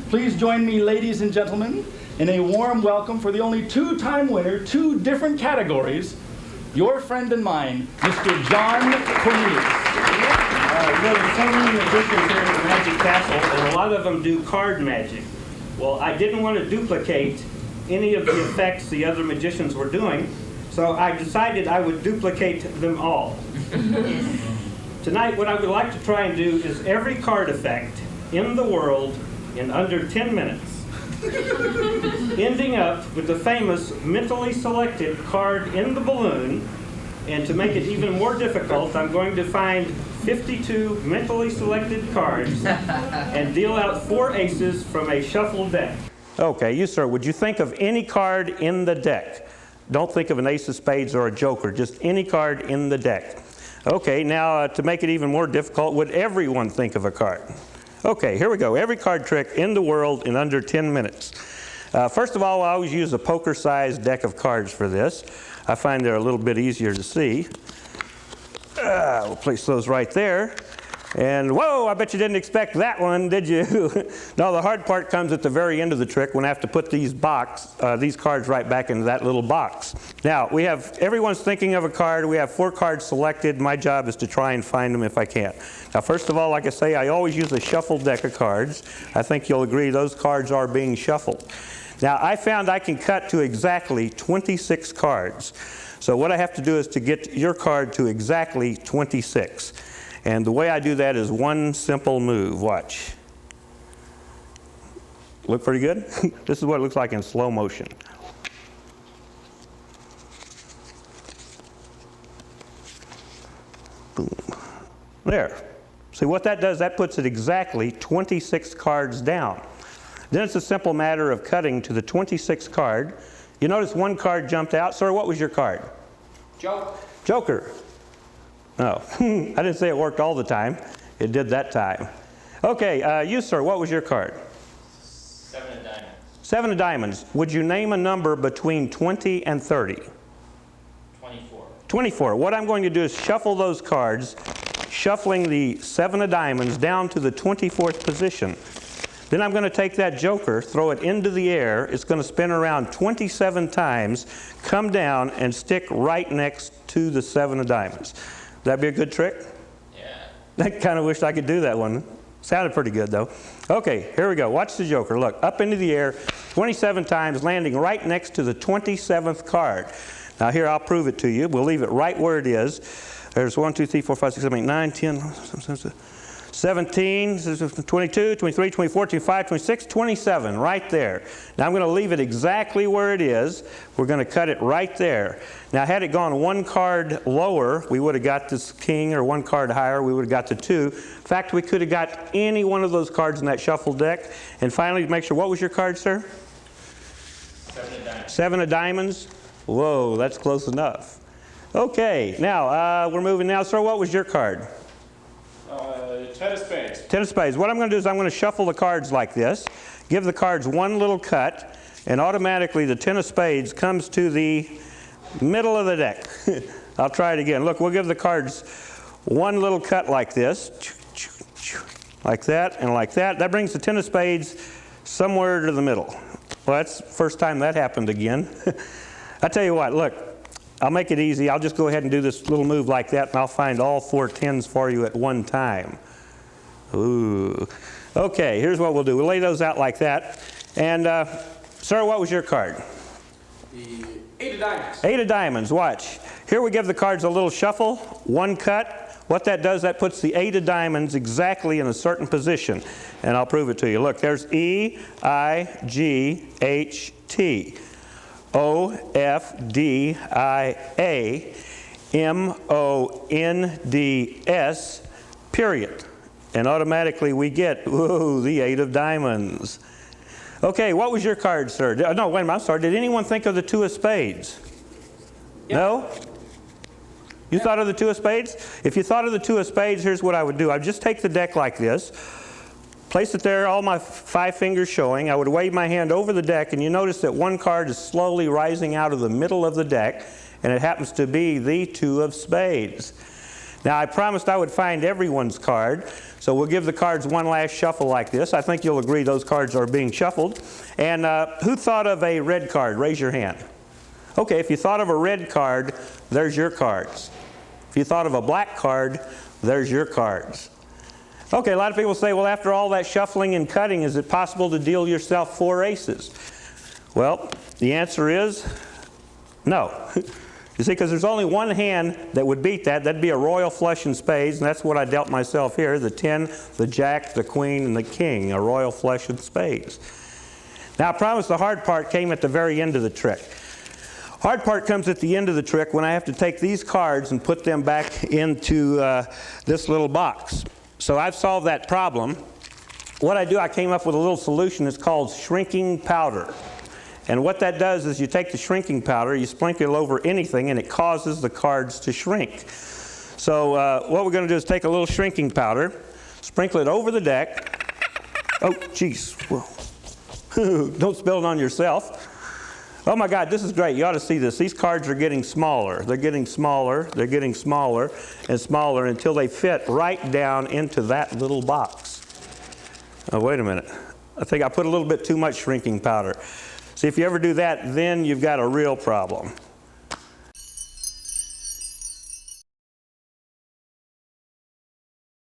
Please join me, ladies and gentlemen, in a warm welcome for the only two-time winner, two different categories, your friend and mine, Mr. John Cornelius. There's so many magicians here at the Magic Castle, and a lot of them do card magic. Well, I didn't want to duplicate any of the effects the other magicians were doing, so I decided I would duplicate them all. Tonight, what I would like to try and do is every card effect in the world in under 10 minutes, ending up with the famous mentally selected card in the balloon. And to make it even more difficult, I'm going to find 52 mentally selected cards and deal out 4 aces from a shuffled deck. Okay, you sir, would you think of any card in the deck? Don't think of an ace of spades or a joker, just any card in the deck. Okay, now to make it even more difficult, would everyone think of a card? Okay, here we go. Every card trick in the world in under 10 minutes. First of all, I always use a poker-sized deck of cards for this. I find they're a little bit easier to see. We'll place those right there. And whoa, I bet you didn't expect that one, did you? No, the hard part comes at the very end of the trick when I have to put these cards right back into that little box. Now, everyone's thinking of a card. We have 4 cards selected. My job is to try and find them if I can. Now, first of all, like I say, I always use a shuffled deck of cards. I think you'll agree those cards are being shuffled. Now, I found I can cut to exactly 26 cards. So what I have to do is to get your card to exactly 26. And the way I do that is one simple move. Watch. Look pretty good? This is what it looks like in slow motion. Boom. There. See what that does? That puts it exactly 26 cards down. Then it's a simple matter of cutting to the 26th card. You notice one card jumped out. Sir, what was your card? Joker. Joker. No, I didn't say it worked all the time. It did that time. Okay, you sir, what was your card? 7 of diamonds. 7 of diamonds. Would you name a number between 20 and 30? 24. 24. What I'm going to do is shuffle those cards, shuffling the 7 of diamonds down to the 24th position. Then I'm going to take that joker, throw it into the air. It's going to spin around 27 times, come down, and stick right next to the 7 of diamonds. Would that be a good trick? Yeah. I kind of wished I could do that one. Sounded pretty good, though. Okay, here we go. Watch the joker. Look, up into the air 27 times, landing right next to the 27th card. Now here, I'll prove it to you. We'll leave it right where it is. There's 1, 2, 3, 4, 5, 6, 7, 8, 9, 10, 17, 22, 23, 24, 25, 26, 27, right there. Now I'm going to leave it exactly where it is. We're going to cut it right there. Now had it gone 1 card lower, we would have got this king, or 1 card higher, we would have got the 2. In fact, we could have got any one of those cards in that shuffled deck. And finally, to make sure, what was your card, sir? 7 of diamonds. 7 of diamonds? Whoa, that's close enough. Okay, now we're moving now. Sir, what was your card? 10 of spades. 10 of spades. What I'm going to do is I'm going to shuffle the cards like this, give the cards one little cut, and automatically the 10 of spades comes to the middle of the deck. I'll try it again. Look, we'll give the cards one little cut like this, like that, and like that. That brings the 10 of spades somewhere to the middle. Well, that's the first time that happened again. I tell you what, look. I'll make it easy. I'll just go ahead and do this little move like that, and I'll find all 4 10s for you at one time. Ooh. Okay, here's what we'll do. We'll lay those out like that. And, sir, what was your card? The 8 of diamonds. 8 of diamonds. Watch. Here we give the cards a little shuffle, 1 cut. What that does, that puts the 8 of diamonds exactly in a certain position. And I'll prove it to you. Look, there's E, I, G, H, T. O, F, D, I, A, M, O, N, D, S, period. And automatically we get, whoa, the 8 of diamonds. Okay, what was your card, sir? No, wait a minute, I'm sorry. Did anyone think of the 2 of spades? Yep. No? You thought of the 2 of spades? If you thought of the 2 of spades, here's what I would do. I'd just take the deck like this, place it there, all my 5 fingers showing. I would wave my hand over the deck, and you notice that 1 card is slowly rising out of the middle of the deck, and it happens to be the 2 of spades. Now, I promised I would find everyone's card, so we'll give the cards one last shuffle like this. I think you'll agree those cards are being shuffled. And who thought of a red card? Raise your hand. Okay, if you thought of a red card, there's your cards. If you thought of a black card, there's your cards. Okay, a lot of people say, well, after all that shuffling and cutting, is it possible to deal yourself 4 aces? Well, the answer is no. You see, because there's only one hand that would beat that. That'd be a royal flush and spades, and that's what I dealt myself here. The 10, the jack, the queen, and the king, a royal flush and spades. Now, I promise the hard part came at the very end of the trick. Hard part comes at the end of the trick when I have to take these cards and put them back into this little box. So I've solved that problem. What I do, I came up with a little solution. It's called shrinking powder. And what that does is you take the shrinking powder, you sprinkle it over anything, and it causes the cards to shrink. So what we're going to do is take a little shrinking powder, sprinkle it over the deck. Oh, jeez. Don't spill it on yourself. Oh my God, this is great. You ought to see this. These cards are getting smaller. They're getting smaller. They're getting smaller and smaller until they fit right down into that little box. Oh, wait a minute. I think I put a little bit too much shrinking powder. See, if you ever do that, then you've got a real problem.